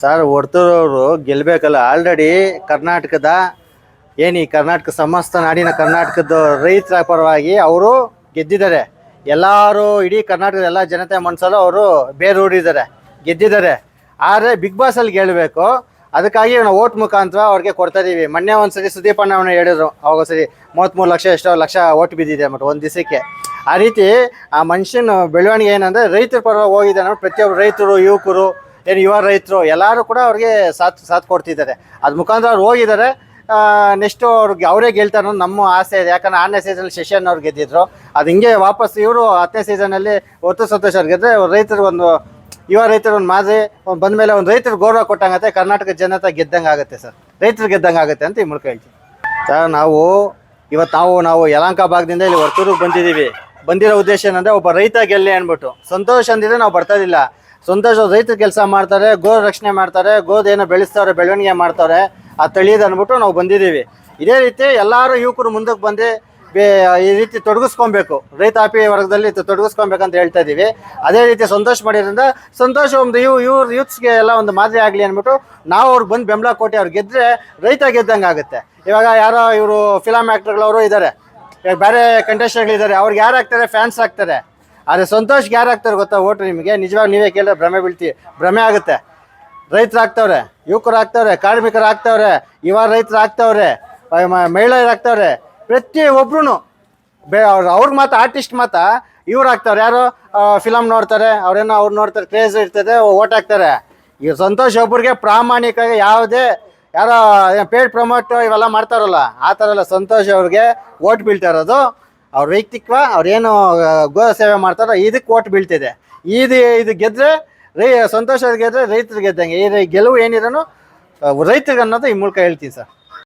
Sir ಹೊರ್ತೂರವರು ಗೆಲ್ಬೇಕಲ್ಲ. Already ಕರ್ನಾಟಕದ ಈ ಕರ್ನಾಟಕ ಸಮಸ್ತ ನಾಡಿನ ಕರ್ನಾಟಕದ ರೈತರ ಪರವಾಗಿ ಅವರು ಗೆದ್ದಿದ್ದಾರೆ. ಎಲ್ಲರೂ ಇಡೀ ಕರ್ನಾಟಕದ ಎಲ್ಲ ಜನತೆ ಮನಸ್ಸಲ್ಲೂ ಅವರು ಬೇರೂರಿದ್ದಾರೆ, ಗೆದ್ದಿದ್ದಾರೆ. ಆದರೆ ಬಿಗ್ ಬಾಸಲ್ಲಿ ಗೆಲ್ಲಬೇಕು. ಅದಕ್ಕಾಗಿ ನಾವು ಓಟ್ ಮುಖಾಂತರ ಅವ್ರಿಗೆ ಕೊಡ್ತಾ ಇದೀವಿ. ಮೊನ್ನೆ ಒಂದ್ಸರಿ ಸುದೀಪ್ ಅಣ್ಣ ಹೇಳಿದ್ರು, ಅವಾಗ ಸರಿ 33 ಲಕ್ಷ ಎಷ್ಟೋ ಲಕ್ಷ ಓಟ್ ಬಿದ್ದಿದೆ ಅಂದ್ಬಿಟ್ಟು ಒಂದು ದಿವಸಕ್ಕೆ. ಆ ರೀತಿ ಆ ಮನುಷ್ಯನ ಬೆಳವಣಿಗೆ ಏನಂದರೆ ರೈತರ ಪರವಾಗಿ ಹೋಗಿದೆ ಅನ್ನೋ ಪ್ರತಿಯೊಬ್ಬರು ರೈತರು, ಯುವಕರು, ಯುವ ರೈತರು ಎಲ್ಲರೂ ಕೂಡ ಅವ್ರಿಗೆ ಸಾಥ್ ಕೊಡ್ತಿದ್ದಾರೆ. ಅದ್ರ ಮುಖಾಂತರ ಅವ್ರು ಹೋಗಿದ್ದಾರೆ. ನೆಕ್ಸ್ಟು ಅವ್ರಿಗೆ ಅವರೇ ಗೆಲ್ತಾರೆ ಅನ್ನೋದು ನಮ್ಮ ಆಸೆ ಇದೆ. ಯಾಕಂದ್ರೆ 6ನೇ ಸೀಸನಲ್ಲಿ ಶಶಿಯನ್ ಅವ್ರು ಗೆದ್ದಿದ್ರು. ಅದು ಹಿಂಗೆ ವಾಪಸ್ ಇವರು 10ನೇ ಸೀಸನಲ್ಲಿ ಹೊತ್ತು ಸಂತೋಷ್ ಅವ್ರು ಗೆದ್ದರೆ ರೈತರು ಯುವ ರೈತರು ಒಂದು ಮಾದರಿ ಬಂದ ಮೇಲೆ ಒಂದು ರೈತರು ಗೌರವ ಕೊಟ್ಟಂಗತ್ತೆ. ಕರ್ನಾಟಕ ಜನತೆ ಗೆದ್ದಂಗೆ ಆಗುತ್ತೆ ಸರ್, ರೈತರು ಗೆದ್ದಂಗೆ ಆಗುತ್ತೆ ಅಂತ ಈ ಮೂಲಕ ಹೇಳ್ತೀವಿ ಸರ್. ನಾವು ಯಲಹಂಕ ಭಾಗದಿಂದ ಇಲ್ಲಿ ಹೊರ್ತೂರಿಗೆ ಬಂದಿದ್ದೀವಿ. ಬಂದಿರೋ ಉದ್ದೇಶ ಏನಂದರೆ ಒಬ್ಬ ರೈತ ಗೆಲ್ಲಿ ಅಂದ್ಬಿಟ್ಟು. ಸಂತೋಷ್ ಅಂದಿದ್ರೆ ನಾವು ಬರ್ತಾ ಇದ್ದಿಲ್ಲ. ಸಂತೋಷ್ ರೈತರ ಕೆಲಸ ಮಾಡ್ತಾರೆ, ಗೋ ರಕ್ಷಣೆ ಮಾಡ್ತಾರೆ, ಗೋದೇನೋ ಬೆಳೆಸ್ತಾರೆ, ಬೆಳವಣಿಗೆ ಮಾಡ್ತಾರೆ, ಆ ತಳಿಯದು ಅಂದ್ಬಿಟ್ಟು ನಾವು ಬಂದಿದ್ದೀವಿ. ಇದೇ ರೀತಿ ಎಲ್ಲರೂ ಯುವಕರು ಮುಂದಕ್ಕೆ ಬಂದು ಈ ರೀತಿ ತೊಡಗಿಸ್ಕೊಬೇಕು, ರೈತಾಪಿ ವರ್ಗದಲ್ಲಿ ತೊಡಗಿಸ್ಕೊಬೇಕಂತ ಹೇಳ್ತಾ ಇದ್ದೀವಿ. ಅದೇ ರೀತಿ ಸಂತೋಷ್ ಮಾಡಿದ್ರಿಂದ ಸಂತೋಷ್ ಒಂದು ಯೂತ್ಸ್ಗೆ ಎಲ್ಲ ಒಂದು ಮಾದರಿ ಆಗಲಿ ಅಂದ್ಬಿಟ್ಟು ನಾವು ಅವ್ರಿಗೆ ಬಂದು ಬೆಂಬಲ ಕೊಟ್ಟು ಅವ್ರು ಗೆದ್ದರೆ ರೈತ ಗೆದ್ದಂಗೆ ಆಗುತ್ತೆ. ಇವಾಗ ಯಾರೋ ಇವರು ಫಿಲಮ್ ಆ್ಯಕ್ಟರ್ಗಳವರು ಇದ್ದಾರೆ, ಬೇರೆ ಕಂಟೆಸ್ಟೆಂಟ್ಗಳಿದ್ದಾರೆ, ಅವ್ರಿಗೆ ಯಾರು ಆಗ್ತಾರೆ? ಫ್ಯಾನ್ಸ್ ಆಗ್ತಾರೆ. ಆದರೆ ಸಂತೋಷ್ಗೆ ಯಾರು ಆಗ್ತಾರೆ ಗೊತ್ತಾ ಓಟು? ನಿಮಗೆ ನಿಜವಾಗಿ ನೀವೇ ಕೇಳಿದ್ರೆ ಭ್ರಮೆ ಆಗುತ್ತೆ. ರೈತರು ಆಗ್ತವ್ರೆ, ಯುವಕರು ಆಗ್ತವ್ರೆ, ಕಾರ್ಮಿಕರು ಆಗ್ತವ್ರೆ, ಯುವ ರೈತರು ಆಗ್ತವ್ರೆ, ಮಹಿಳೆಯರು ಆಗ್ತವ್ರೆ. ಪ್ರತಿಯೊಬ್ಬರು ಅವ್ರಿಗೆ ಮಾತ್ರ ಆರ್ಟಿಸ್ಟ್ ಮಾತ್ರ ಇವ್ರು ಆಗ್ತವ್ರೆ. ಯಾರು ಫಿಲಮ್ ನೋಡ್ತಾರೆ, ಅವ್ರು ನೋಡ್ತಾರೆ, ಕ್ರೇಜ್ ಇರ್ತದೆ, ಓಟ್ ಹಾಕ್ತಾರೆ. ಈ ಸಂತೋಷ್ ಒಬ್ಬರಿಗೆ ಪ್ರಾಮಾಣಿಕವಾಗಿ ಯಾರೋ ಪೇಡ್ ಪ್ರಮೋಟ್ ಇವೆಲ್ಲ ಮಾಡ್ತಾರಲ್ಲ, ಆ ಥರ ಎಲ್ಲ ಸಂತೋಷ್ ಅವ್ರಿಗೆ ಓಟ್ ಬೀಳ್ತಾ ಇರೋದು. ಅವ್ರ ವೈಯಕ್ತಿಕ ಅವ್ರೇನು ಗೋ ಸೇವೆ ಮಾಡ್ತಾರೋ ಇದಕ್ಕೆ ಓಟ್ ಬೀಳ್ತಿದೆ. ಇದು ಗೆದ್ದರೆ ಸಂತೋಷ ಗೆದ್ದರೆ ರೈತರಿಗೆ ಗೆದ್ದಂಗೆ. ಈ ಗೆಲುವು ಏನಿರೋನು ರೈತರಿಗೆ ಅನ್ನೋದು ಈ ಮೂಲಕ ಹೇಳ್ತೀನಿ ಸರ್.